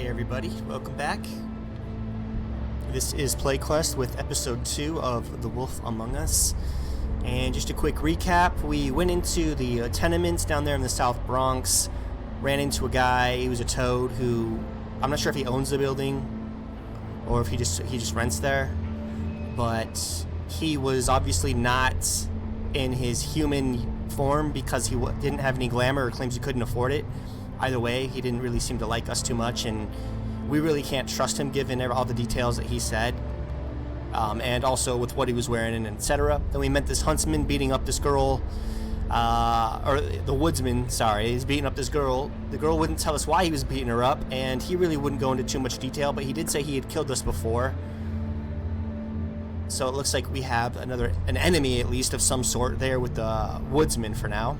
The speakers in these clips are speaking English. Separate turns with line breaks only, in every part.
Hey everybody, welcome back. This is PlayQuest with episode 2 of The Wolf Among Us. And just a quick recap, we went into the tenements down there in the South Bronx, ran into a guy, he was a toad who, I'm not sure if he owns the building or if he just rents there, but he was obviously not in his human form because he didn't have any glamour or claims he couldn't afford it. Either way, he didn't really seem to like us too much, and we really can't trust him given all the details that he said, and also with what he was wearing and etc. Then we met this huntsman beating up this girl, or the woodsman, sorry, he's beating up this girl. The girl wouldn't tell us why he was beating her up, and he really wouldn't go into too much detail, but he did say he had killed us before. So it looks like we have an enemy, at least, of some sort there with the woodsman for now.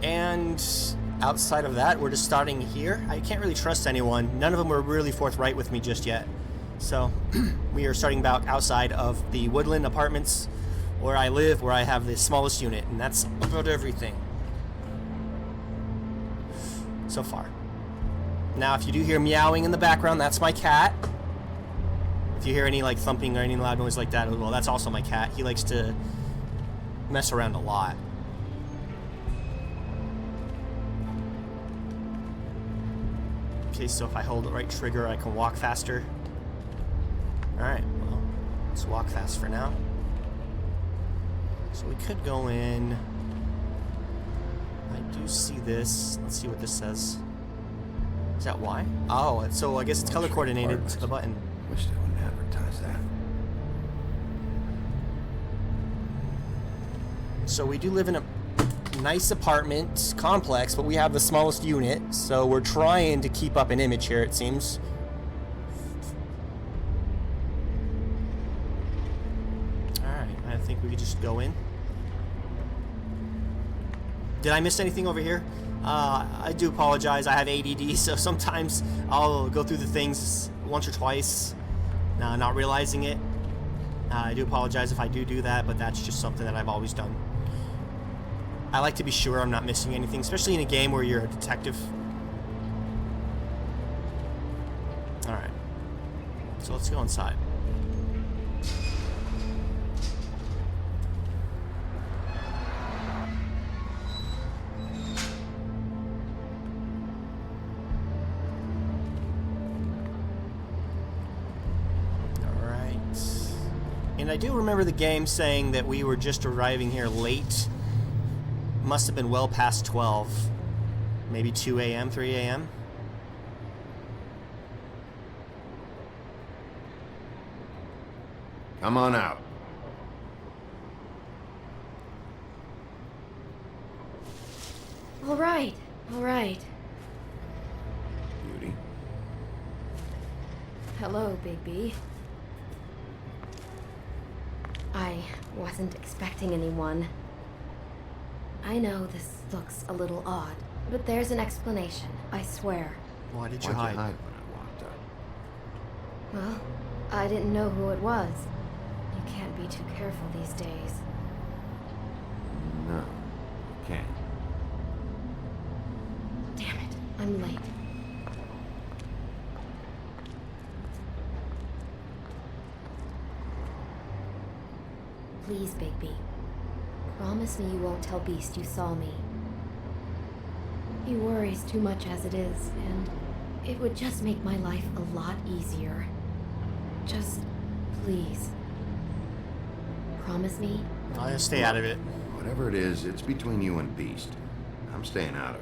And outside of that, we're just starting here. I can't really trust anyone. None of them were really forthright with me just yet. So we are starting back outside of the Woodland apartments where I live, where I have the smallest unit, and that's about everything so far. Now, if you do hear meowing in the background, that's my cat. If you hear any like thumping or any loud noise like that, well, that's also my cat. He likes to mess around a lot. Okay, so if I hold the right trigger, I can walk faster. Alright, well, let's walk fast for now. So we could go in. I do see this. Let's see what this says. Is that Y? Oh, so I guess it's color coordinated to the button.
Wish they wouldn't advertise that.
So we do live in a nice apartment complex, but we have the smallest unit, so we're trying to keep up an image here, it seems. Alright, I think we could just go in. Did I miss anything over here? I do apologize, I have ADD, so sometimes I'll go through the things once or twice, not realizing it. I do apologize if I do that, but that's just something that I've always done. I like to be sure I'm not missing anything, especially in a game where you're a detective. Alright. So let's go inside. Alright. And I do remember the game saying that we were just arriving here late. Must have been well past 12. Maybe 2 a.m., 3 a.m.
Come on out.
All right, all right.
Beauty.
Hello, Bigby. I wasn't expecting anyone. I know this looks a little odd, but there's an explanation, I swear.
Why did you
Why'd
hide?
you hide when I walked up?
Well, I didn't know who it was. You can't be too careful these days.
No, you can't.
Damn it, I'm late. Please, Bigby. Promise me you won't tell Beast you saw me. He worries too much as it is, and it would just make my life a lot easier. Just, please. Promise me?
I'll just stay out of it.
Whatever it is, it's between you and Beast. I'm staying out of it.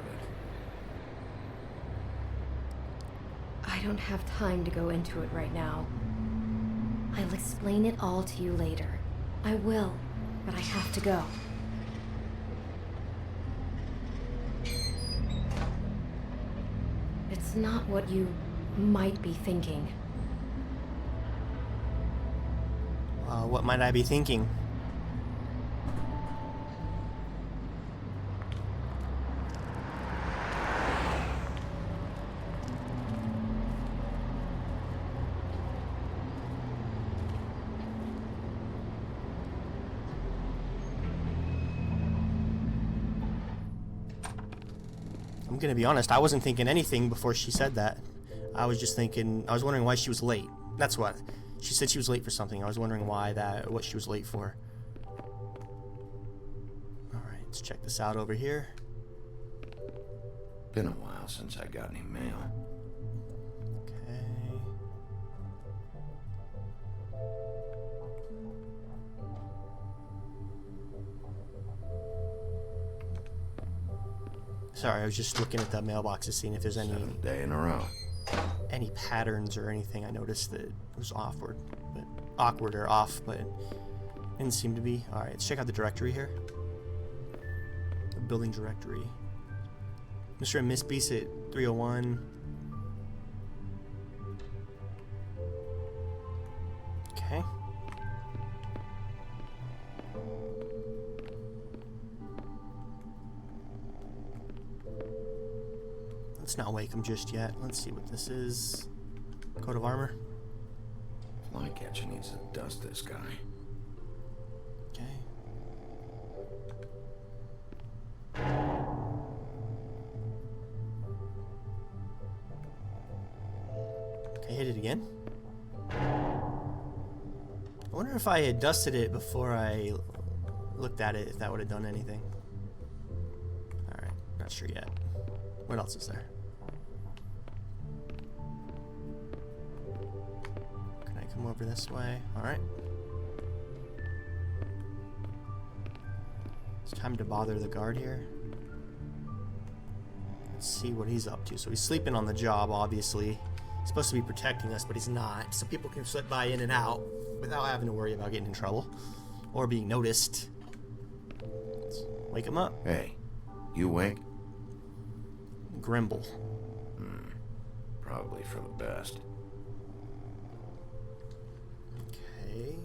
I don't have time to go into it right now. I'll explain it all to you later. I will, but I have to go. It's not what you might be thinking.
What might I be thinking? I'm gonna be honest, I wasn't thinking anything before she said that. I was just thinking, I was wondering why she was late. That's what. She said she was late for something. I was wondering what she was late for. Alright, let's check this out over here.
Been a while since I got any mail.
Okay. Sorry, I was just looking at the mailboxes, seeing if there's any
7th day in a row.
any patterns or anything I noticed that was awkward or off, but didn't seem to be. Alright, let's check out the directory here. The building directory. Mr. and Miss Beast at 301. Okay. Let's not wake him just yet. Let's see what this is. Coat of armor.
Flycatcher needs to dust this guy.
Okay. Okay, hit it again. I wonder if I had dusted it before I looked at it, if that would have done anything. Alright, not sure yet. What else is there? Can I come over this way? Alright. It's time to bother the guard here. Let's see what he's up to. So he's sleeping on the job, obviously. He's supposed to be protecting us, but he's not. So people can slip by in and out without having to worry about getting in trouble or being noticed. Let's wake him up.
Hey, you awake?
Grimble.
Probably for the best.
Okay.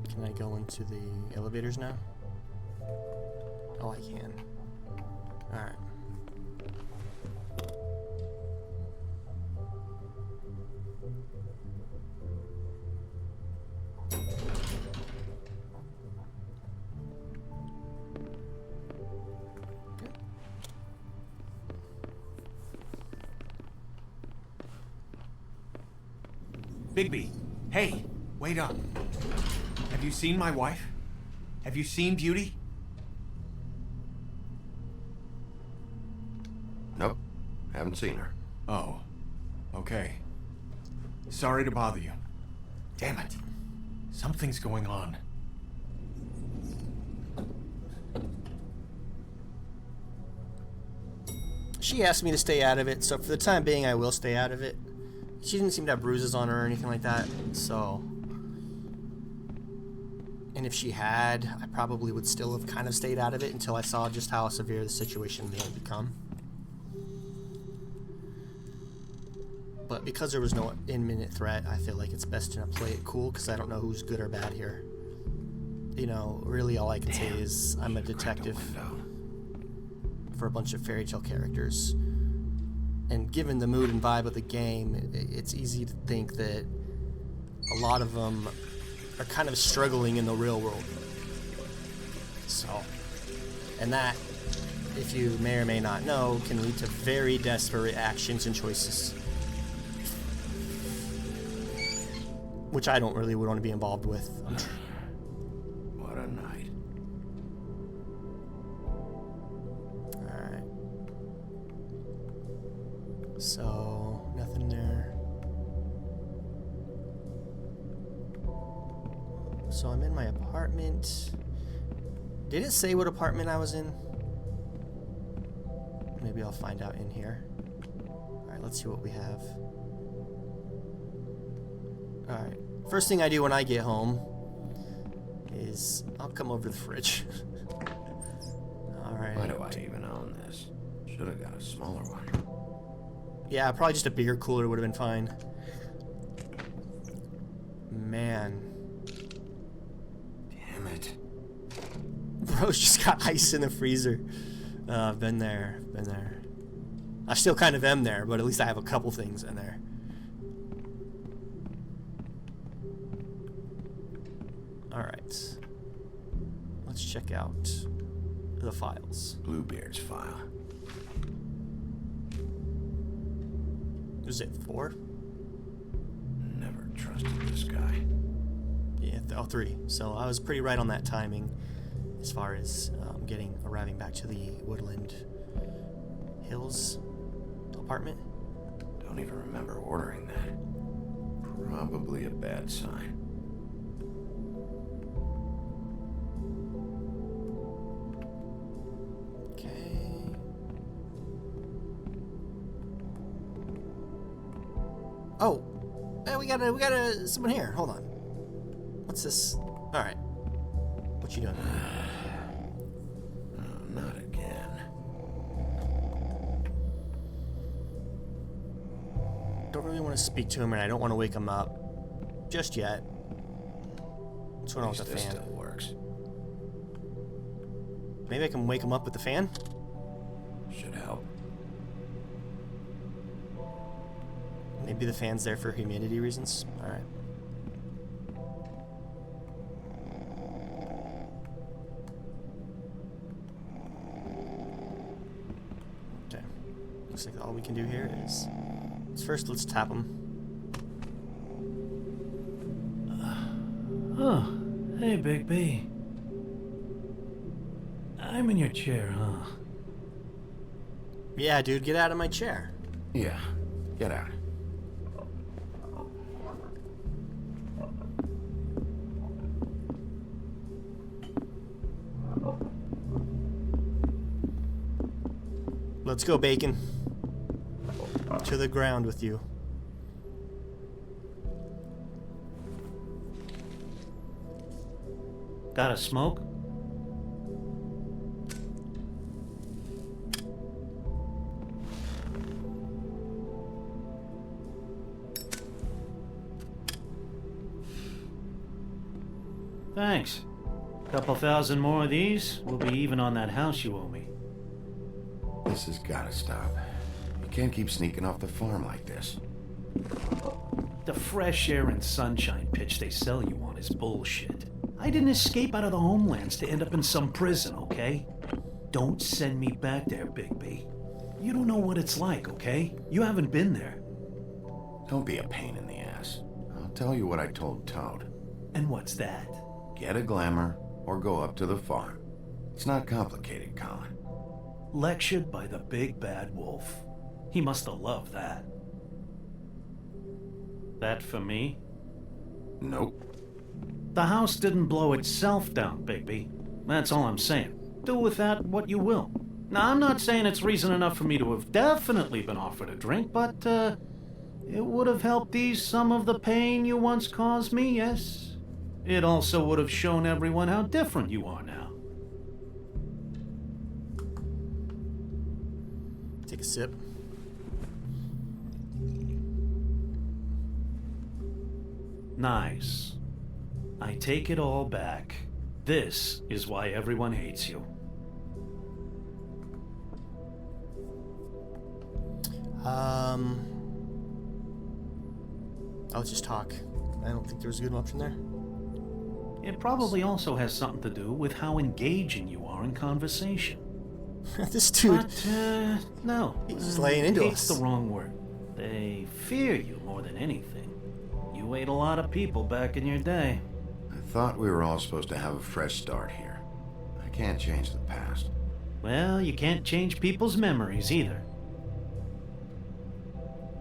Can I go into the elevators now? Oh, I can. Alright.
Bigby, hey, wait up. Have you seen my wife? Have you seen Beauty?
Nope, haven't seen her.
Oh, okay. Sorry to bother you. Damn it. Something's going on.
She asked me to stay out of it, so for the time being I will stay out of it. She didn't seem to have bruises on her or anything like that, so... And if she had, I probably would still have kind of stayed out of it until I saw just how severe the situation had become. But because there was no imminent threat, I feel like it's best to play it cool, because I don't know who's good or bad here. You know, really all I can say is I'm a detective for a bunch of fairy tale characters. And given the mood and vibe of the game, it's easy to think that a lot of them are kind of struggling in the real world. So, and that, if you may or may not know, can lead to very desperate actions and choices. Which I don't really want to be involved with.
What a night.
Alright. So, nothing there. So I'm in my apartment. Did it say what apartment I was in? Maybe I'll find out in here. Alright, let's see what we have. Alright. First thing I do when I get home is I'll come over to the fridge. Alright.
Why do I even own this? Should have got a smaller one.
Yeah, probably just a bigger cooler would have been fine. Man.
Damn it.
Bro's just got ice in the freezer. Been there. I still kind of am there, but at least I have a couple things in there. Alright. Let's let's check out the files.
Bluebeard's file.
Is it 4?
Never trusted this guy.
Yeah, 3. So I was pretty right on that timing as far as arriving back to the Woodland Hills apartment.
Don't even remember ordering that. Probably a bad sign.
Okay. Oh, hey, we got someone here. Hold on. What's this? All right. What you doing?
Not again.
Don't really want to speak to him, and I don't want to wake him up just yet. What's going on with the
This
fan?
still works.
Maybe I can wake him up with the fan?
Should help.
Maybe the fan's there for humidity reasons. All right. Okay. Looks like all we can do here is first let's tap him.
Oh, hey, Bigby. I'm in your chair, huh?
Yeah, dude, get out of my chair.
Yeah, get out.
Let's go, Bacon. To the ground with you.
Got a smoke? Thanks. Couple thousand more of these, we'll be even on that house you owe me.
This has gotta stop. You can't keep sneaking off the farm like this.
The fresh air and sunshine pitch they sell you on is bullshit. I didn't escape out of the homelands to end up in some prison, okay? Don't send me back there, Bigby. You don't know what it's like, okay? You haven't been there.
Don't be a pain in the ass. I'll tell you what I told Toad.
And what's that?
Get a glamour or go up to the farm. It's not complicated, Colin.
Lectured by the big bad wolf. He must have loved that. That for me?
Nope.
The house didn't blow itself down, Bigby. That's all I'm saying. Do with that what you will. Now, I'm not saying it's reason enough for me to have definitely been offered a drink, but, it would have helped ease some of the pain you once caused me, yes. It also would have shown everyone how different you are now.
Take a sip.
Nice. I take it all back. This is why everyone hates you.
I'll just talk. I don't think there's a good option there.
It probably also has something to do with how engaging you are in conversation.
This dude.
But, no.
He's just laying into
hate's
us.
the wrong word. They fear you more than anything. You ate a lot of people back in your day.
I thought we were all supposed to have a fresh start here. I can't change the past.
Well, you can't change people's memories either.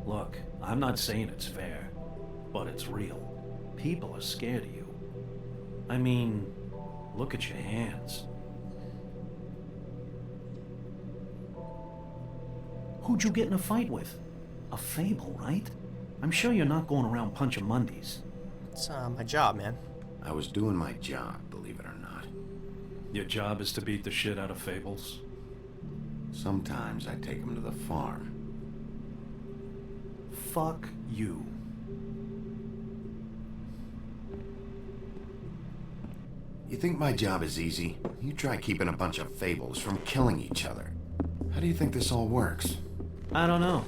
Look, I'm not saying it's fair, but it's real. People are scared of you. I mean, look at your hands. Who'd you get in a fight with? A Fable, right? I'm sure you're not going around punching Mondays.
It's my job, man.
I was doing my job, believe it or not.
Your job is to beat the shit out of Fables?
Sometimes I take them to the farm.
Fuck you.
You think my job is easy? You try keeping a bunch of Fables from killing each other. How do you think this all works?
I don't know.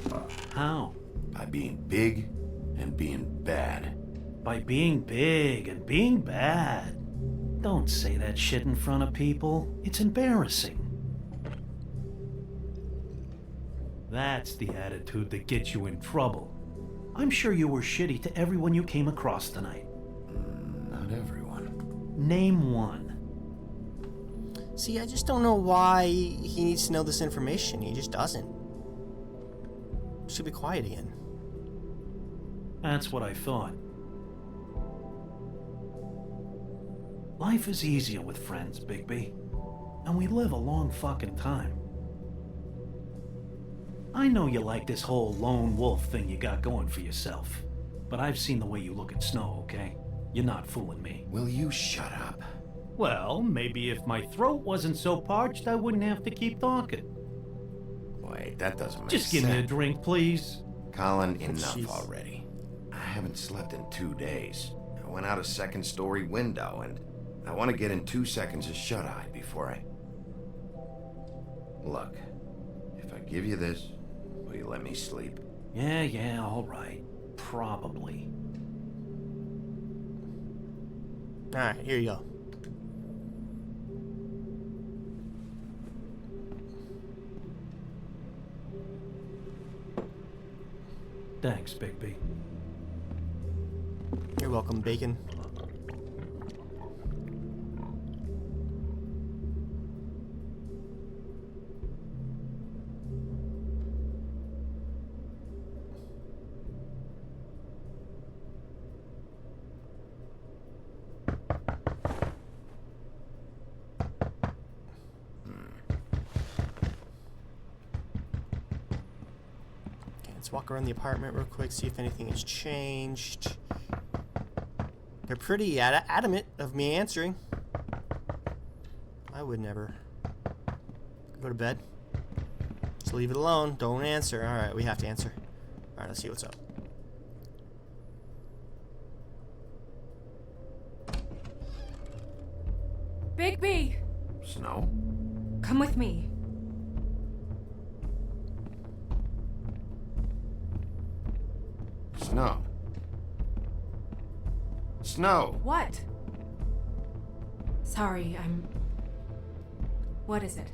How?
By being big and being bad.
By being big and being bad. Don't say that shit in front of people. It's embarrassing. That's the attitude that gets you in trouble. I'm sure you were shitty to everyone you came across tonight.
Not everyone.
Name one.
See, I just don't know why he needs to know this information. He just doesn't. Should be quiet again.
That's what I thought. Life is easier with friends, Bigby. And we live a long fucking time. I know you like this whole lone wolf thing you got going for yourself. But I've seen the way you look at Snow, okay? You're not fooling me.
Will you shut up?
Well, maybe if my throat wasn't so parched, I wouldn't have to keep talking.
Wait, that doesn't make
Just
sense.
give me a drink, please.
Colin, enough
Jeez.
already. I haven't slept in 2 days. I went out a second-story window, and I want to get in 2 seconds of shut-eye before I... Look, if I give you this, will you let me sleep?
Yeah, all right. Probably.
Alright, here you go.
Thanks, Bigby.
You're welcome, Bacon. Walk around the apartment real quick, see if anything has changed. They're pretty adamant of me answering. I would never. Go to bed. Just leave it alone. Don't answer. Alright, we have to answer. Alright, let's see what's up.
Bigby!
Snow?
Come with me.
Snow. Snow!
What? Sorry, What is it?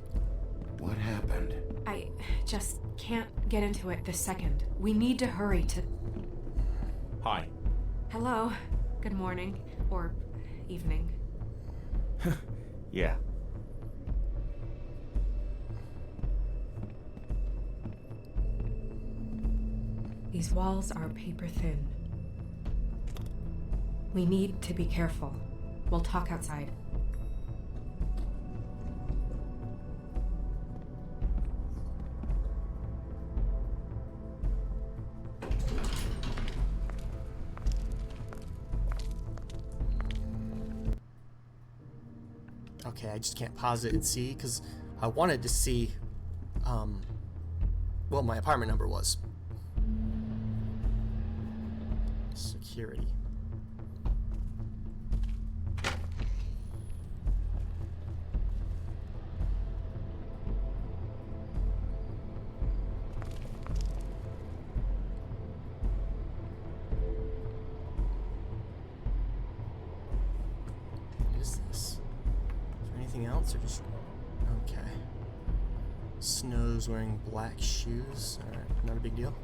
What happened?
I just can't get into it this second. We need to hurry to...
Hi.
Hello. Good morning. Or evening.
Yeah.
These walls are paper thin. We need to be careful. We'll talk outside.
Okay, I just can't pause it and see because I wanted to see what my apartment number was. Security. What is this? Is there anything else or just... Okay. Snow's wearing black shoes. Alright, not a big deal.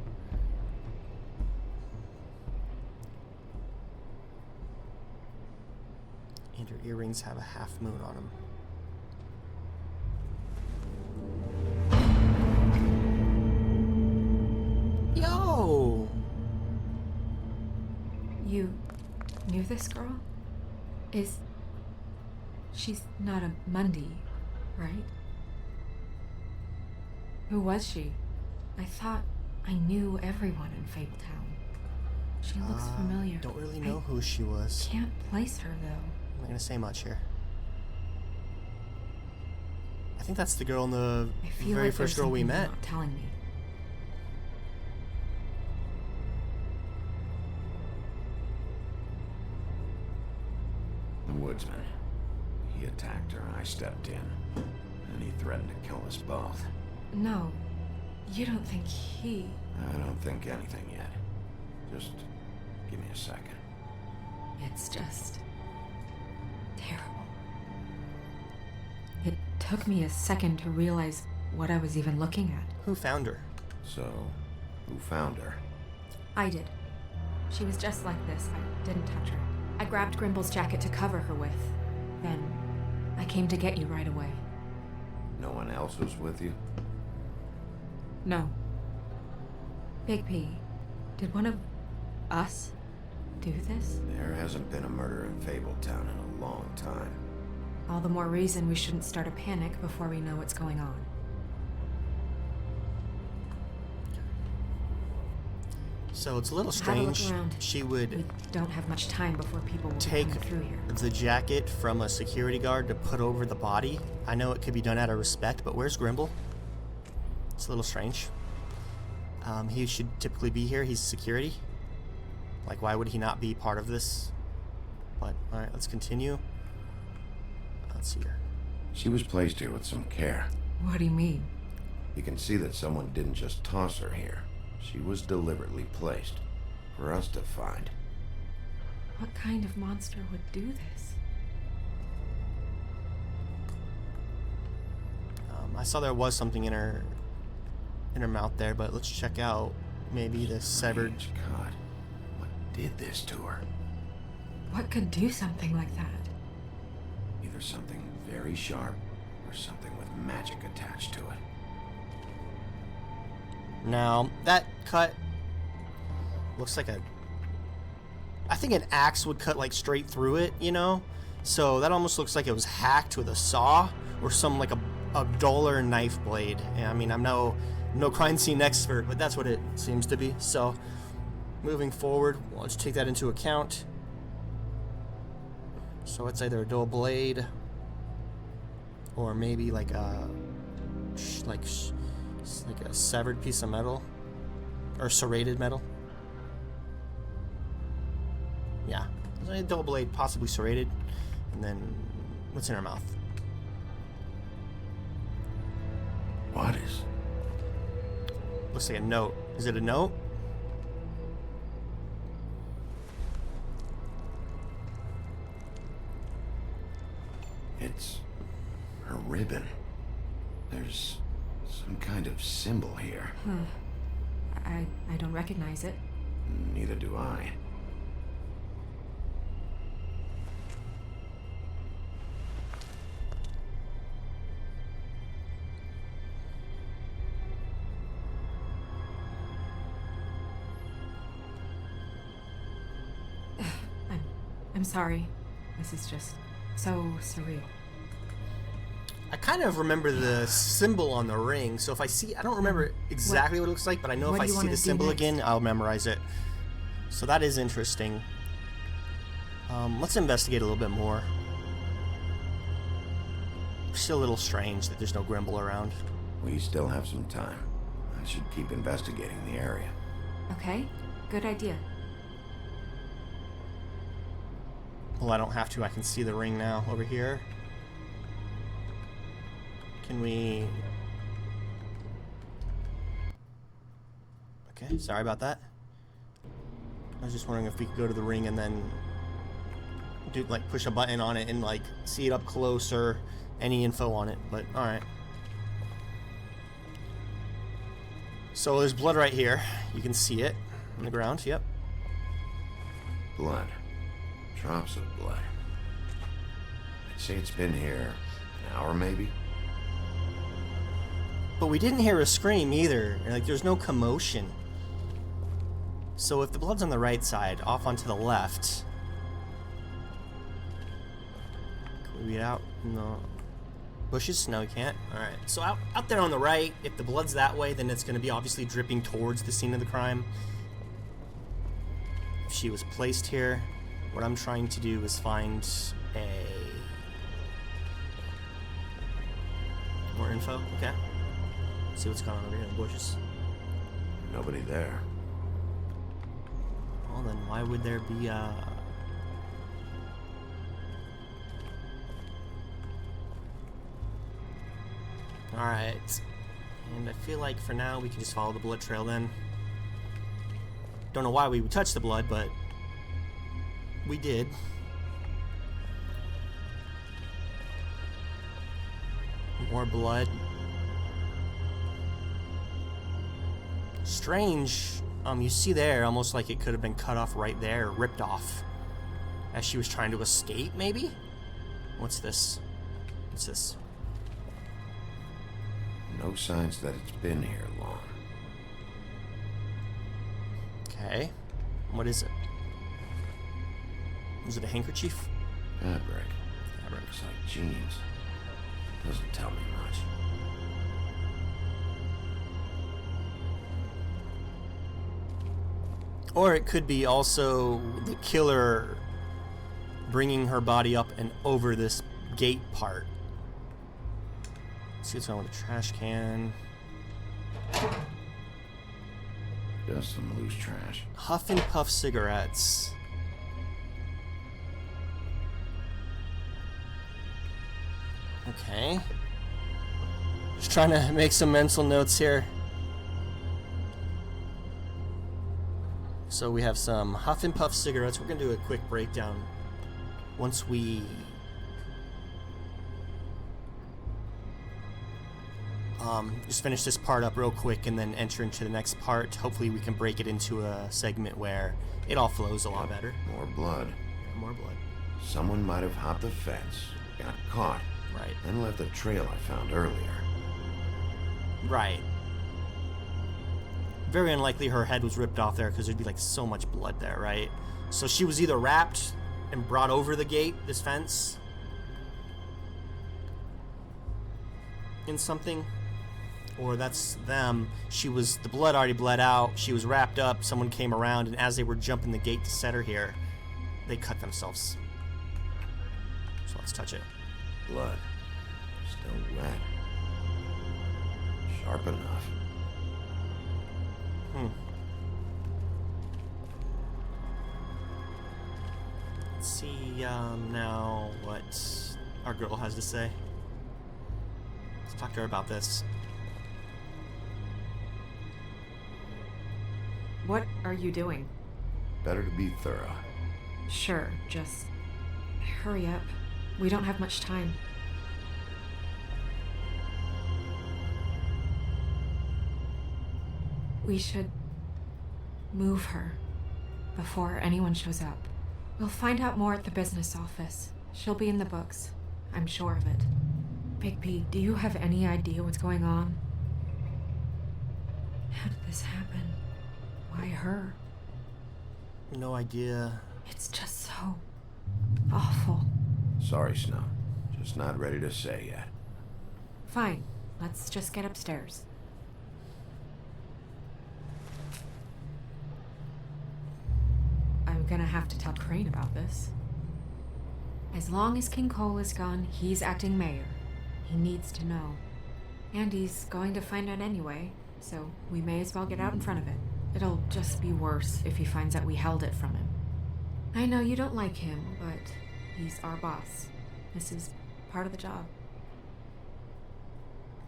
And her earrings have a half moon on them. Yo!
You knew this girl? She's not a Mundy, right? Who was she? I thought I knew everyone in Fabletown. She looks familiar.
Don't really know who she was.
Can't place her though.
I'm not gonna say much here. I think that's the girl in the
I feel
very
like
first
there's
girl we
something
met.
you're not telling me.
The woodsman. He attacked her, I stepped in. And he threatened to kill us both.
No, you don't think he...
I don't think anything yet. Just give me a second.
It's just... terrible. took me a second to realize what I was even looking at.
Who found her?
So, who found her?
I did. She was just like this. I didn't touch her. I grabbed Grimble's jacket to cover her with. Then, I came to get you right away.
No one else was with you?
No. Bigby, did one of us do this?
There hasn't been a murder in Fabletown in a long time.
All the more reason we shouldn't start a panic before we know what's going on.
So it's a little
Have a look
strange.
around.
She would
We don't have much time before people will
take
be coming through here.
the jacket from a security guard to put over the body. I know it could be done out of respect, but where's Grimble? It's a little strange. He should typically be here. He's security. Like, why would he not be part of this? But, alright, let's continue. Let's see here.
She was placed here with some care.
What do you mean?
You can see that someone didn't just toss her here. She was deliberately placed for us to find.
What kind of monster would do this?
I saw there was something in her mouth there, but let's check out maybe the severed.
God, what did this to her?
What could do something like that?
Either something very sharp or something with magic attached to it.
Now, that cut looks like I think an axe would cut like straight through it, you know? So that almost looks like it was hacked with a saw or some like a duller knife blade. And, I mean, I'm no crime scene expert, but that's what it seems to be. So, moving forward, let's take that into account. So it's either a dull blade or maybe like a severed piece of metal or serrated metal. Yeah, a dull blade, possibly serrated. And then what's in her mouth?
What is?
Looks like a note. Is it a note?
It's her ribbon. There's some kind of symbol here.
I don't recognize it.
Neither do I.
I'm sorry. This is just so surreal.
I kind of remember the symbol on the ring, so if I see, I don't remember exactly what it looks like, but I know if
what
I
do you
see
wanna
the
do
symbol
next?
again, I'll memorize it. So that is interesting. Let's investigate a little bit more. Still a little strange that there's no Grimble around.
We still have some time. I should keep investigating the area.
Okay, good idea.
Well, I don't have to. I can see the ring now over here. Can we... Okay, sorry about that. I was just wondering if we could go to the ring and then do, like, push a button on it and, like, see it up close or any info on it, but alright. So there's blood right here. You can see it on the ground, yep.
Blood. Drops of blood. I'd say it's been here an hour, maybe?
But we didn't hear a scream either. Like, there's no commotion. So if the blood's on the right side, off onto the left... Can we read out in the bushes? No, we can't. Alright, so out there on the right, if the blood's that way, then it's going to be obviously dripping towards the scene of the crime. If she was placed here, what I'm trying to do is find more info. Okay. See what's going on over here in the bushes.
Nobody there.
Well, then why would there be Alright. And I feel like for now we can just follow the blood trail then. Don't know why we would touch the blood, but we did. More blood. Strange. You see there, almost like it could have been cut off right there, ripped off. As she was trying to escape, maybe? What's this? What's this?
No signs that it's been here long.
Okay. What is it? Is it a handkerchief?
Fabric. Looks like jeans. Doesn't tell me much.
Or it could be also the killer bringing her body up and over this gate part. Let's see what's wrong with the trash can.
Just some loose trash.
Huff and Puff cigarettes. Okay. Just trying to make some mental notes here. So we have some Huff and Puff cigarettes. We're going to do a quick breakdown once we just finish this part up real quick and then enter into the next part. Hopefully we can break it into a segment where it all flows a lot better.
More blood.
Yeah, more blood.
Someone might have hopped the fence, got caught,
Right.
and left the trail I found earlier.
Right. Very unlikely her head was ripped off there because there'd be like so much blood there, right? So she was either wrapped and brought over the gate, this fence, in something, or that's them. The blood already bled out. She was wrapped up. Someone came around, and as they were jumping the gate to set her here, they cut themselves. So let's touch it.
Blood. Still wet. Sharp enough.
Let's see now what our girl has to say. Let's talk to her about this.
What are you doing?
Better to be thorough.
Sure, just hurry up. We don't have much time. We should move her before anyone shows up. We'll find out more at the business office. She'll be in the books. I'm sure of it. Bigby, do you have any idea what's going on? How did this happen? Why her?
No idea.
It's just so awful.
Sorry, Snow. Just not ready to say yet.
Fine. Let's just get upstairs. I'm gonna have to tell Crane about this. As long as King Cole is gone, he's acting mayor. He needs to know. And he's going to find out anyway, so we may as well get out in front of it. It'll just be worse if he finds out we held it from him. I know you don't like him, but he's our boss. This is part of the job.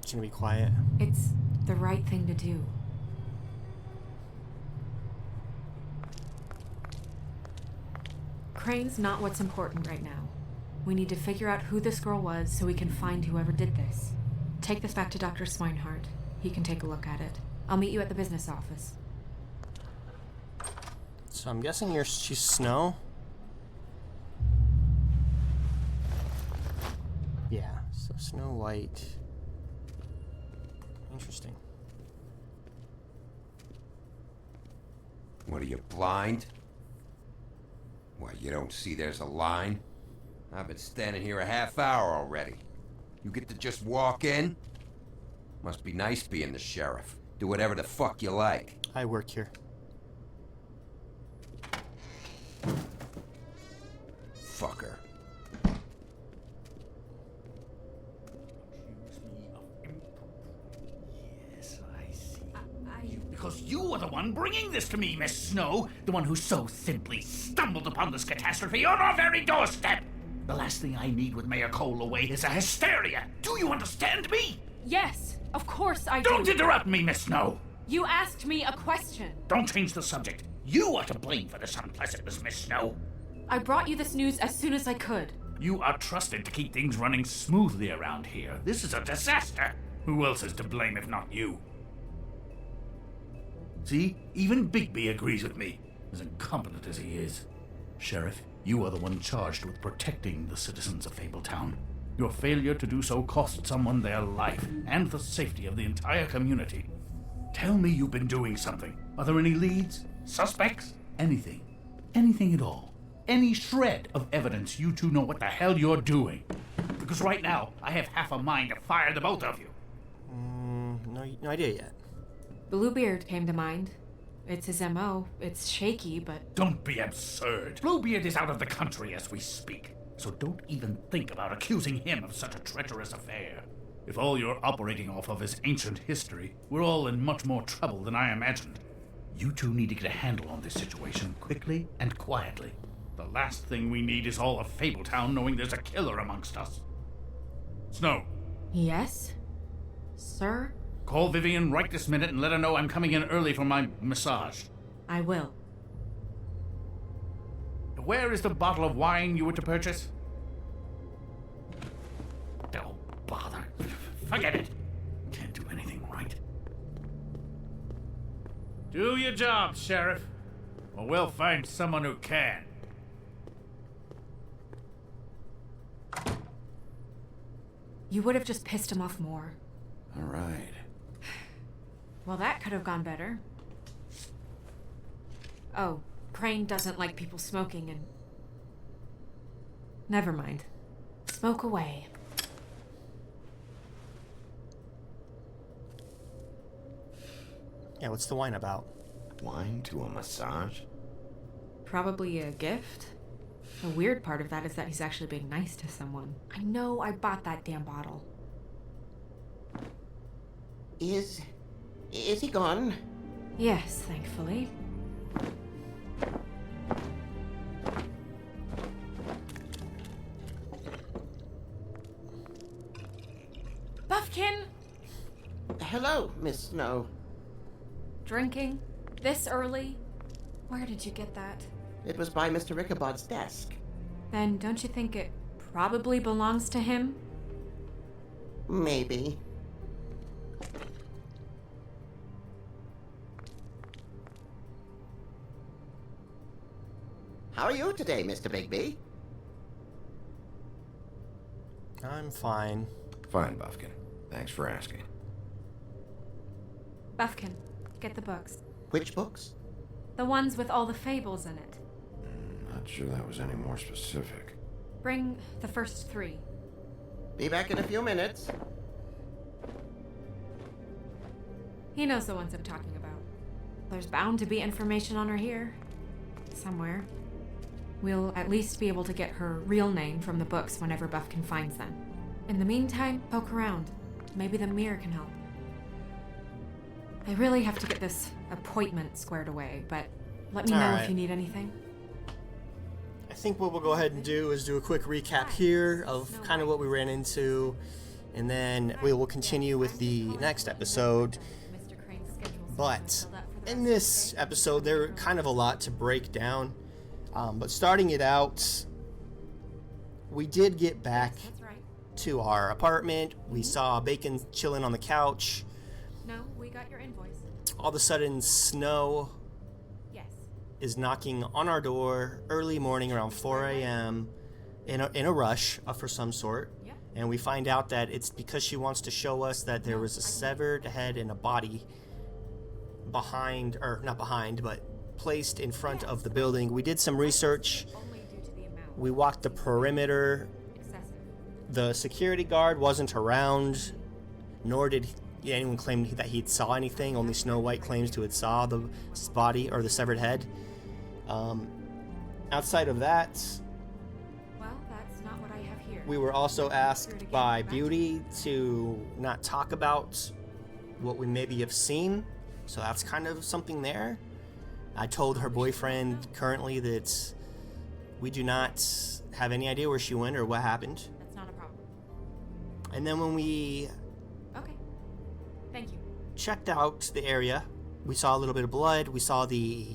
She's gonna be quiet.
It's the right thing to do. Crane's not what's important right now. We need to figure out who this girl was so we can find whoever did this. Take this back to Dr. Swinehart. He can take a look at it. I'll meet you at the business office.
So I'm guessing she's Snow? Yeah, so Snow White. Interesting.
What are you, blind? What, you don't see there's a line? I've been standing here a half hour already. You get to just walk in? Must be nice being the sheriff. Do whatever the fuck you like.
I work here.
Fucker.
Yes, I see. Because you are the one bringing this to me, Miss Snow. The one who so simply stumbled upon this catastrophe on our very doorstep. The last thing I need with Mayor Cole away is a hysteria. Do you understand me?
Yes, of course I do.
Don't interrupt me, Miss Snow.
You asked me a question.
Don't change the subject. You are to blame for this unpleasantness, Miss Snow.
I brought you this news as soon as I could.
You are trusted to keep things running smoothly around here. This is a disaster. Who else is to blame if not you? See, even Bigby agrees with me, as incompetent as he is. Sheriff, you are the one charged with protecting the citizens of Fabletown. Your failure to do so cost someone their life and the safety of the entire community. Tell me you've been doing something. Are there any leads? Suspects? Anything. Anything at all. Any shred of evidence you two know what the hell you're doing. Because right now, I have half a mind to fire the both of you.
No idea yet.
Bluebeard came to mind. It's his MO. It's shaky, but...
Don't be absurd. Bluebeard is out of the country as we speak. So don't even think about accusing him of such a treacherous affair. If all you're operating off of is ancient history, we're all in much more trouble than I imagined. You two need to get a handle on this situation quickly and quietly. The last thing we need is all of Fabletown knowing there's a killer amongst us. Snow.
Yes? Sir?
Call Vivian right this minute and let her know I'm coming in early for my massage.
I will.
Where is the bottle of wine you were to purchase? Don't bother. Forget it. Can't do anything right. Do your job, Sheriff, or we'll find someone who can.
You would have just pissed him off more.
All right.
Well, that could have gone better. Oh, Crane doesn't like people smoking and... Never mind. Smoke away.
Yeah, what's the wine about?
Wine to a massage?
Probably a gift. The weird part of that is that he's actually being nice to someone. I know I bought that damn bottle.
Is he gone?
Yes, thankfully. Buffkin!
Hello, Miss Snow.
Drinking? This early? Where did you get that?
It was by Mr. Ichabod's desk.
Then don't you think it probably belongs to him?
Maybe. How are you today, Mr. Bigby?
I'm fine.
Fine, Buffkin. Thanks for asking.
Buffkin, get the books.
Which books?
The ones with all the fables in it.
Not sure that was any more specific.
Bring the first 3.
Be back in a few minutes.
He knows the ones I'm talking about. There's bound to be information on her here. Somewhere. We'll at least be able to get her real name from the books whenever Buffkin finds them. In the meantime, poke around. Maybe the mirror can help. I really have to get this appointment squared away, but let me know if you need anything.
I think what we'll go ahead and do is do a quick recap here of kind of what we ran into, and then we will continue with the next episode. But in this episode, there are kind of a lot to break down. But starting it out, we did get back to our apartment. We saw Bacon chilling on the couch.
No, we got your invoice.
All of a sudden, Snow
Yes.
is knocking on our door early morning around 4 a.m. in a rush for some sort.
Yep.
And we find out that it's because she wants to show us that there was a severed head and a body behind, or not behind, but placed in front of the building. We did some research.
Only due to the amount.
We walked the perimeter.
Excessive.
The security guard wasn't around, nor did anyone claim that he saw anything. Only Snow White claims to have saw the body or the severed head. Outside of that,
Well, that's not what I have here.
we were also asked by Beauty to not talk about what we maybe have seen. So that's kind of something there. I told her boyfriend currently that we do not have any idea where she went or what happened.
That's not a problem.
And then when we
Okay. Thank you.
checked out the area, we saw a little bit of blood. We saw the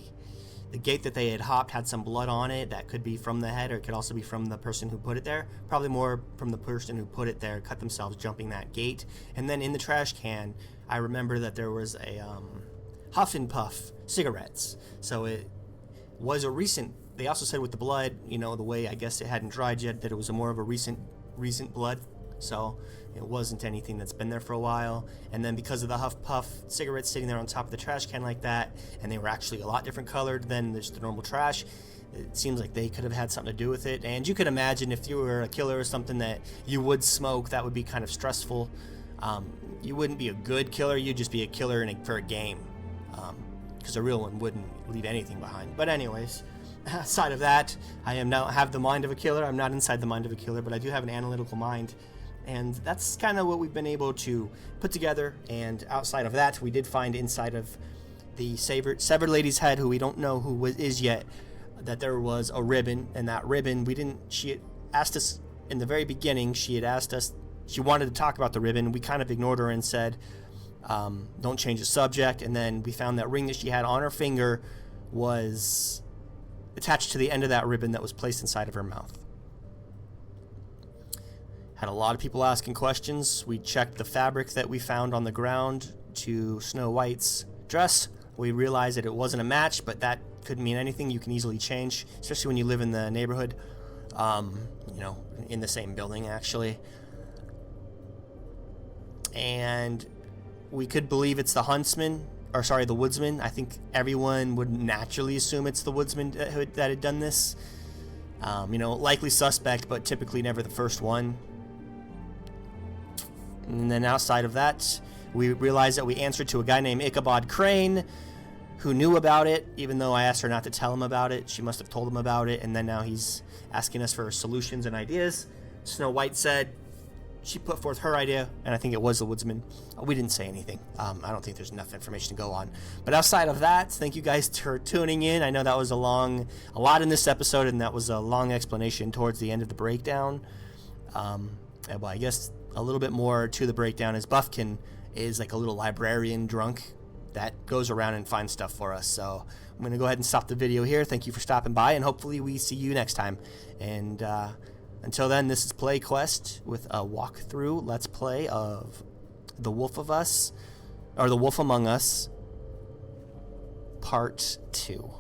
the gate that they had hopped had some blood on it. That could be from the head, or it could also be from the person who put it there. Probably more from the person who put it there, cut themselves jumping that gate. And then in the trash can, I remember that there was a Huff and Puff cigarettes. So it was a recent. They also said with the blood, you know, the way I guess it hadn't dried yet, that it was a more of a recent blood. So it wasn't anything that's been there for a while. And then because of the Huff Puff cigarettes sitting there on top of the trash can like that, and they were actually a lot different colored than just the normal trash, it seems like they could have had something to do with it. And you could imagine if you were a killer or something that you would smoke, that would be kind of stressful. You wouldn't be a good killer, you'd just be a killer for a game. Because a real one wouldn't leave anything behind. But anyways, aside of that, I have the mind of a killer. I'm not inside the mind of a killer, but I do have an analytical mind. And that's kind of what we've been able to put together. And outside of that, we did find inside of the severed lady's head, who we don't know who is yet, that there was a ribbon. And that ribbon, she had asked us in the very beginning, she had asked us, she wanted to talk about the ribbon. We kind of ignored her and said, don't change the subject. And then we found that ring that she had on her finger was attached to the end of that ribbon that was placed inside of her mouth. Had a lot of people asking questions. We checked the fabric that we found on the ground to Snow White's dress. We realized that it wasn't a match, but that could mean anything. You can easily change, especially when you live in the neighborhood, in the same building actually. And we could believe it's the the woodsman. I think everyone would naturally assume it's the woodsman that had done this. Likely suspect, but typically never the first one. And then outside of that, we realized that we answered to a guy named Ichabod Crane, who knew about it, even though I asked her not to tell him about it. She must have told him about it, and then now he's asking us for solutions and ideas. Snow White said she put forth her idea, and I think it was the woodsman. We didn't say anything. I don't think there's enough information to go on. But outside of that, thank you guys for tuning in. I know that was a lot in this episode, and that was a long explanation towards the end of the breakdown. Well, I guess a little bit more to the breakdown is Buffkin is like a little librarian drunk that goes around and finds stuff for us. So I'm going to go ahead and stop the video here. Thank you for stopping by, and hopefully we see you next time. And until then, this is PlayQuest with a walkthrough Let's Play of The Wolf Among Us, Part 2.